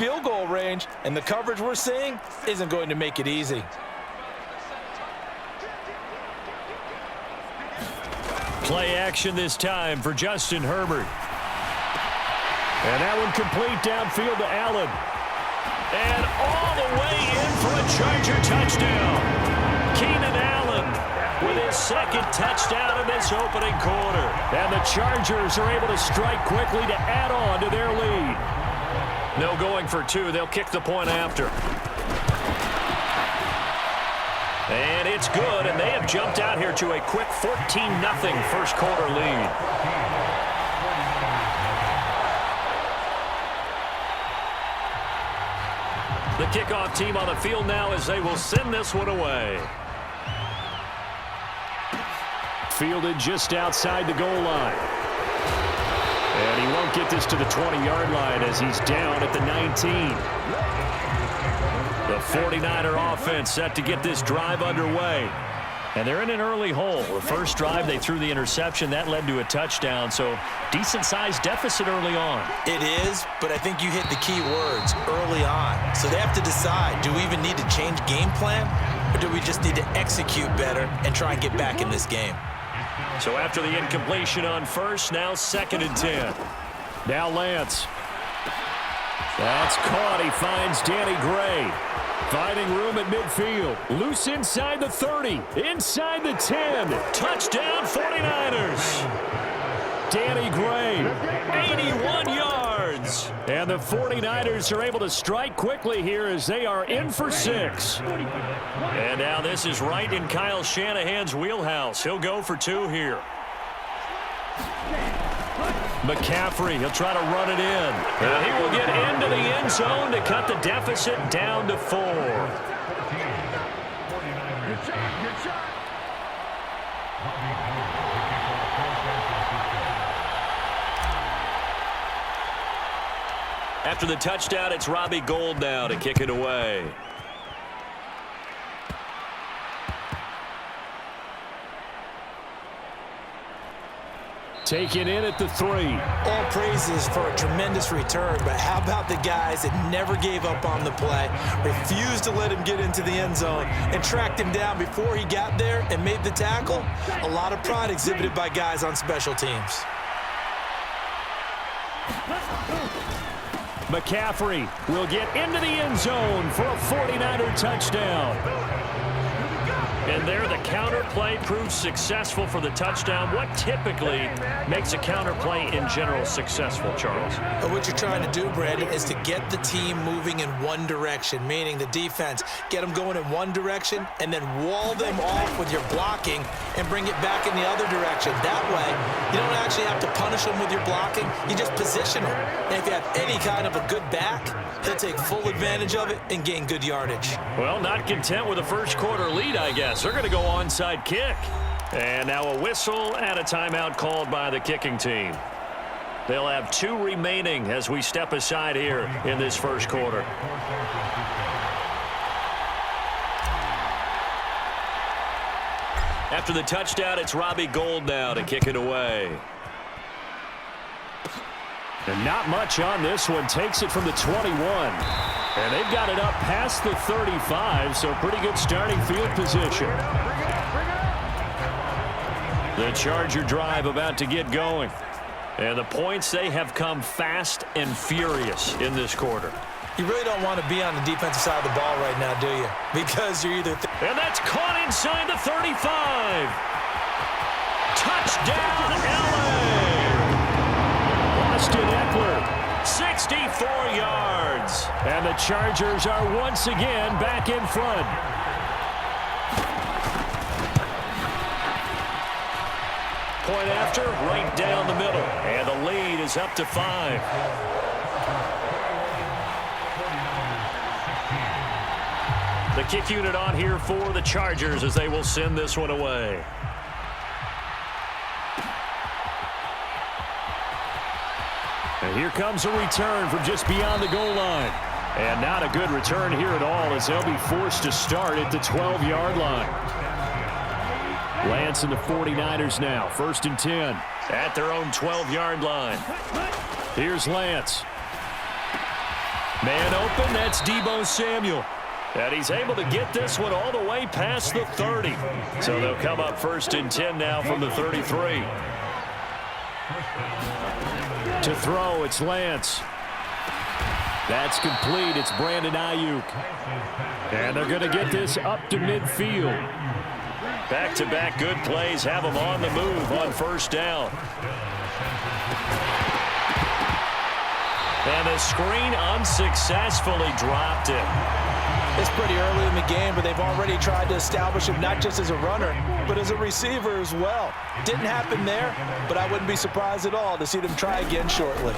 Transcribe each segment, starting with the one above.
field goal range, and the coverage we're seeing isn't going to make it easy. Play action this time for Justin Herbert. And that one complete downfield to Allen. And all the way in for a Charger touchdown. Keenan Allen with his second touchdown in this opening quarter. And the Chargers are able to strike quickly to add on to their lead. No going for two. They'll kick the point after. And it's good, and they have jumped out here to a quick 14-0 first quarter lead. The kickoff team on the field now as they will send this one away. Fielded just outside the goal line. And he won't get this to the 20-yard line as he's down at the 19. The 49er offense set to get this drive underway. And they're in an early hole. The first drive, they threw the interception. That led to a touchdown, so decent-sized deficit early on. It is, but I think you hit the key words, early on. So they have to decide, do we even need to change game plan, or do we just need to execute better and try and get back in this game? So after the incompletion on first, now 2nd and 10. Now Lance. That's caught. He finds Danny Gray. Finding room at midfield. Loose inside the 30. Inside the 10. Touchdown 49ers. Danny Gray. 81 yards. And the 49ers are able to strike quickly here as they are in for 6. And now this is right in Kyle Shanahan's wheelhouse. He'll go for 2 here. McCaffrey, he'll try to run it in. And he will get into the end zone to cut the deficit down to 4. After the touchdown, it's Robbie Gould now to kick it away. Taken in at the 3. All praises for a tremendous return, but how about the guys that never gave up on the play, refused to let him get into the end zone, and tracked him down before he got there and made the tackle? A lot of pride exhibited by guys on special teams. McCaffrey will get into the end zone for a 49er touchdown. And there, the counter play proves successful for the touchdown. What typically makes a counter play in general successful, Charles? What you're trying to do, Brandon, is to get the team moving in one direction, meaning the defense, get them going in one direction and then wall them off with your blocking and bring it back in the other direction. That way, you don't actually have to punish them with your blocking. You just position them. And if you have any kind of a good back, he'll take full advantage of it and gain good yardage. Well, not content with a first quarter lead, I guess. They're going to go onside kick. And now a whistle and a timeout called by the kicking team. They'll have 2 remaining as we step aside here in this first quarter. After the touchdown, it's Robbie Gould now to kick it away. And not much on this one. Takes it from the 21. And they've got it up past the 35, so pretty good starting field position. The Charger drive about to get going. And the points, they have come fast and furious in this quarter. You really don't want to be on the defensive side of the ball right now, do you? Because you're either... And that's caught inside the 35. Touchdown, LA! Austin Eckler. 64 yards. And the Chargers are once again back in front. Point after, right down the middle. And the lead is up to 5. The kick unit on here for the Chargers as they will send this one away. And here comes a return from just beyond the goal line. And not a good return here at all as they'll be forced to start at the 12-yard line. Lance and the 49ers now, 1st and 10 at their own 12-yard line. Here's Lance. Man open, that's Deebo Samuel. And he's able to get this one all the way past the 30. So they'll come up 1st and 10 now from the 33. To throw, it's Lance. That's complete. It's Brandon Ayuk. And they're going to get this up to midfield. Back-to-back good plays have them on the move on 1st down. And the screen unsuccessfully dropped it. It's pretty early in the game, but they've already tried to establish him not just as a runner, but as a receiver as well. Didn't happen there, but I wouldn't be surprised at all to see them try again shortly.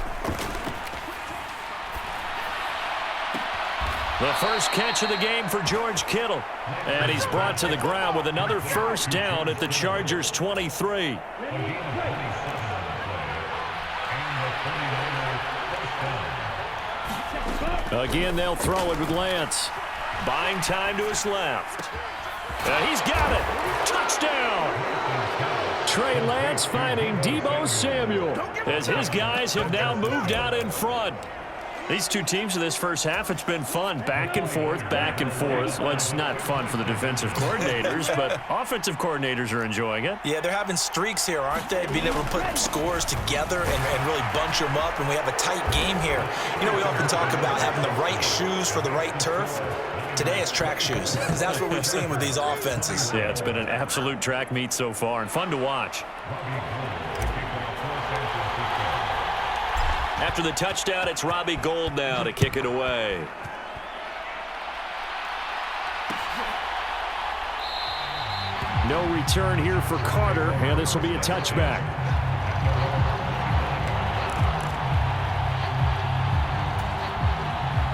The first catch of the game for George Kittle. And he's brought to the ground with another 1st down at the Chargers' 23. Again, they'll throw it with Lance. Buying time to his left. He's got it. Touchdown. Trey Lance finding Deebo Samuel as his guys have now moved out in front. These two teams in this first half, it's been fun. Back and forth, back and forth. Well, it's not fun for the defensive coordinators, but offensive coordinators are enjoying it. Yeah, they're having streaks here, aren't they? Being able to put scores together and really bunch them up, and we have a tight game here. You know, we often talk about having the right shoes for the right turf. Today it's track shoes. That's what we've seen with these offenses. Yeah, it's been an absolute track meet so far and fun to watch. After the touchdown, it's Robbie Gould now to kick it away. No return here for Carter, and this will be a touchback.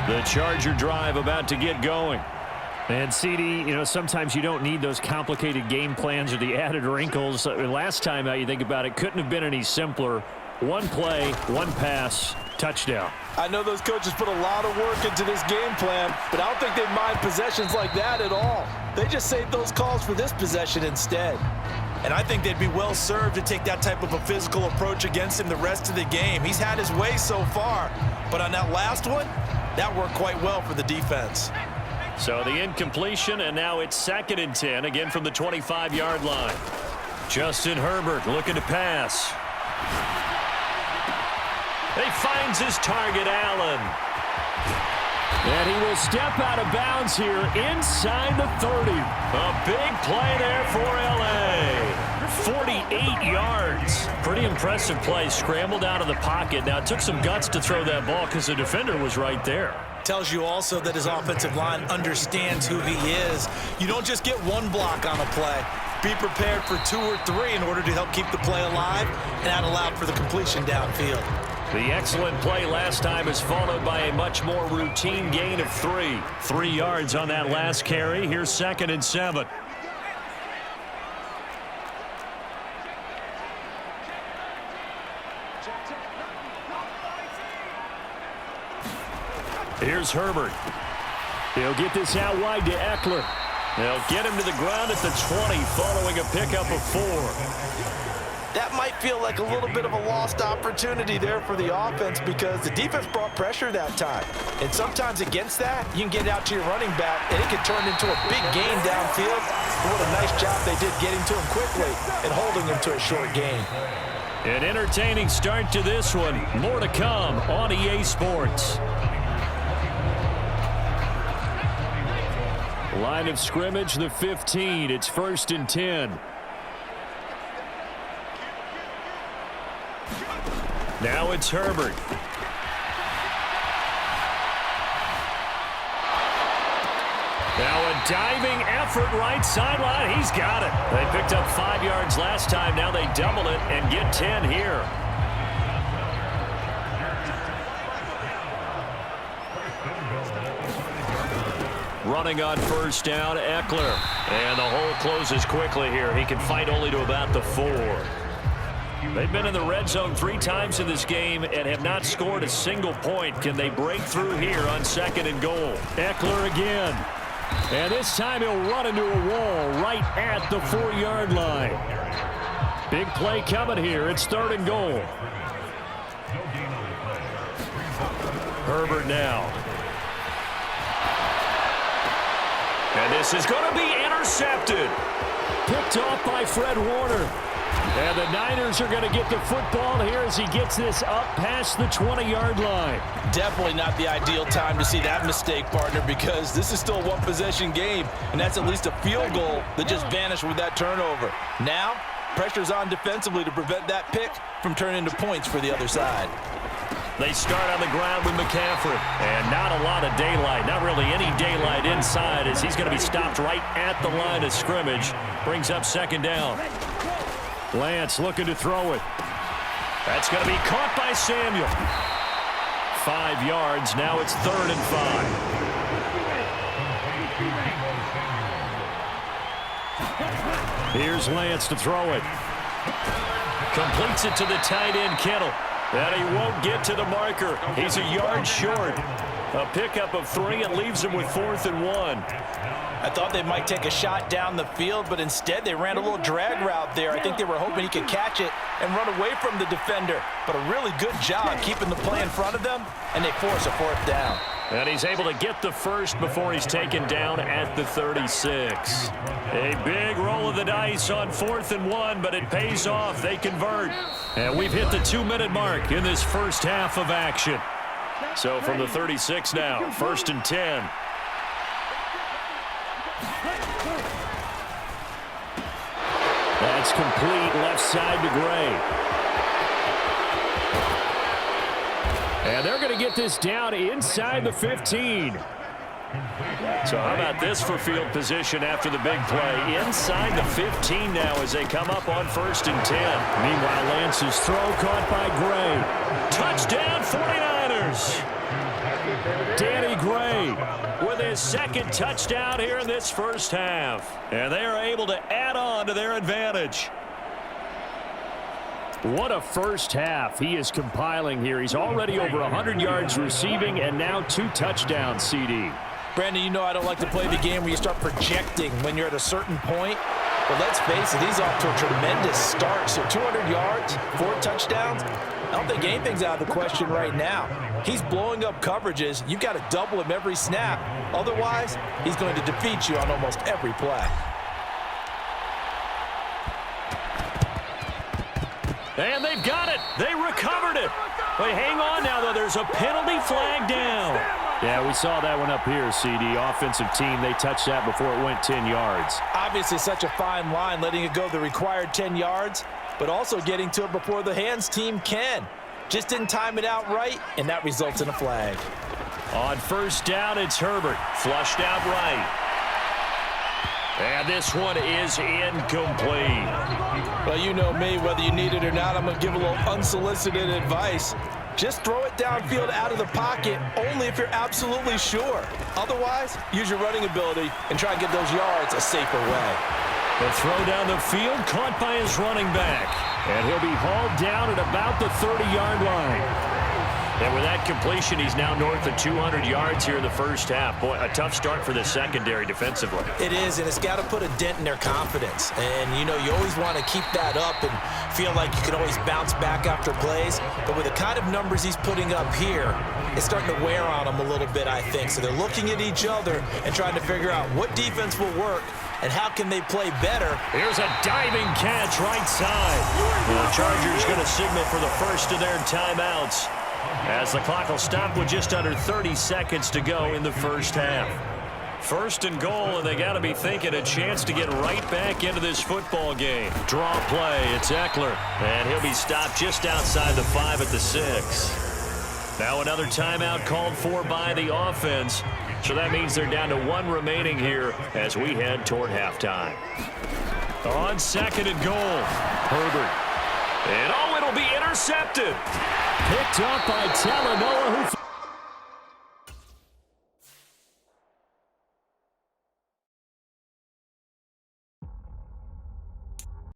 The Charger drive about to get going. And, CD, you know, sometimes you don't need those complicated game plans or the added wrinkles. Last time out, you think about it, couldn't have been any simpler. One play, one pass, touchdown. I know those coaches put a lot of work into this game plan, but I don't think they mind possessions like that at all. They just saved those calls for this possession instead. And I think they'd be well served to take that type of a physical approach against him the rest of the game. He's had his way so far, but on that last one, that worked quite well for the defense. So the incompletion, and now it's 2nd and 10, again from the 25-yard line. Justin Herbert looking to pass. He finds his target, Allen. And he will step out of bounds here inside the 30. A big play there for L.A. 48 yards. Pretty impressive play. Scrambled out of the pocket. Now, it took some guts to throw that ball because the defender was right there. Tells you also that his offensive line understands who he is. You don't just get one block on a play. Be prepared for 2 or 3 in order to help keep the play alive, and that allowed for the completion downfield. The excellent play last time is followed by a much more routine gain of 3. 3 yards on that last carry. Here's 2nd and 7. Here's Herbert. He'll get this out wide to Eckler. They'll get him to the ground at the 20 following a pickup of 4. That might feel like a little bit of a lost opportunity there for the offense because the defense brought pressure that time. And sometimes against that, you can get out to your running back, and it can turn into a big gain downfield. But what a nice job they did getting to him quickly and holding him to a short gain. An entertaining start to this one. More to come on EA Sports. Line of scrimmage, the 15. It's 1st and 10. Now it's Herbert. Now a diving effort right sideline. He's got it. They picked up 5 yards last time. Now they double it and get 10 here. Running on 1st down, Eckler. And the hole closes quickly here. He can fight only to about the 4. They've been in the red zone 3 times in this game and have not scored a single point. Can they break through here on 2nd and goal? Eckler again. And this time he'll run into a wall right at the 4-yard line. Big play coming here. It's 3rd and goal. Herbert now. This is going to be intercepted. Picked off by Fred Warner. And the Niners are going to get the football here as he gets this up past the 20-yard line. Definitely not the ideal time to see that mistake, partner, because this is still a one-possession game, and that's at least a field goal that just vanished with that turnover. Now, pressure's on defensively to prevent that pick from turning into points for the other side. They start on the ground with McCaffrey, and not a lot of daylight, not really any daylight inside as he's going to be stopped right at the line of scrimmage. Brings up second down. Lance looking to throw it. That's going to be caught by Samuel. 5 yards. Now it's 3rd and 5. Here's Lance to throw it. Completes it to the tight end, Kittle. And he won't get to the marker. He's a yard short. A pickup of 3 and leaves him with 4th and 1. I thought they might take a shot down the field, but instead they ran a little drag route there. I think they were hoping he could catch it and run away from the defender. But a really good job keeping the play in front of them, and they force a 4th down. And he's able to get the first before he's taken down at the 36. A big roll of the dice on 4th and 1, but it pays off. They convert. And we've hit the 2-minute mark in this first half of action. So from the 36 now, 1st and 10. That's complete left side to Gray. And they're going to get this down inside the 15. So how about this for field position after the big play? Inside the 15 now as they come up on 1st and 10. Meanwhile, Lance's throw caught by Gray. Touchdown 49ers. Danny Gray with his 2nd touchdown here in this first half. And they are able to add on to their advantage. What a first half he is compiling here. He's already over 100 yards receiving and now 2 touchdowns, CD. Brandon, you know I don't like to play the game where you start projecting when you're at a certain point. But let's face it, he's off to a tremendous start. So 200 yards, 4 touchdowns. I don't think anything's out of the question right now. He's blowing up coverages. You've got to double him every snap. Otherwise, he's going to defeat you on almost every play. And they've got it. They recovered it. But hang on now, though. There's a penalty flag down. Yeah, we saw that one up here, CD. Offensive team, they touched that before it went 10 yards. Obviously, such a fine line, letting it go the required 10 yards, but also getting to it before the hands team can. Just didn't time it out right, and that results in a flag. On 1st down, it's Herbert. Flushed out right. And this one is incomplete. Well, you know me, whether you need it or not, I'm going to give a little unsolicited advice. Just throw it downfield out of the pocket only if you're absolutely sure. Otherwise, use your running ability and try and get those yards a safer way. The throw down the field caught by his running back. And he'll be hauled down at about the 30-yard line. And with that completion, he's now north of 200 yards here in the first half. Boy, a tough start for the secondary defensively. It is, and it's got to put a dent in their confidence. And, you know, you always want to keep that up and feel like you can always bounce back after plays. But with the kind of numbers he's putting up here, it's starting to wear on them a little bit, I think. So they're looking at each other and trying to figure out what defense will work and how can they play better. Here's a diving catch right side. The Chargers going to signal for the first of their timeouts, as the clock will stop with just under 30 seconds to go in the first half. 1st and goal, and they got to be thinking a chance to get right back into this football game. Draw play, it's Eckler, and he'll be stopped just outside the 5 at the 6. Now another timeout called for by the offense, so that means they're down to 1 remaining here as we head toward halftime. On 2nd and goal, Herbert. And it'll be intercepted. Picked up by Talanoa, who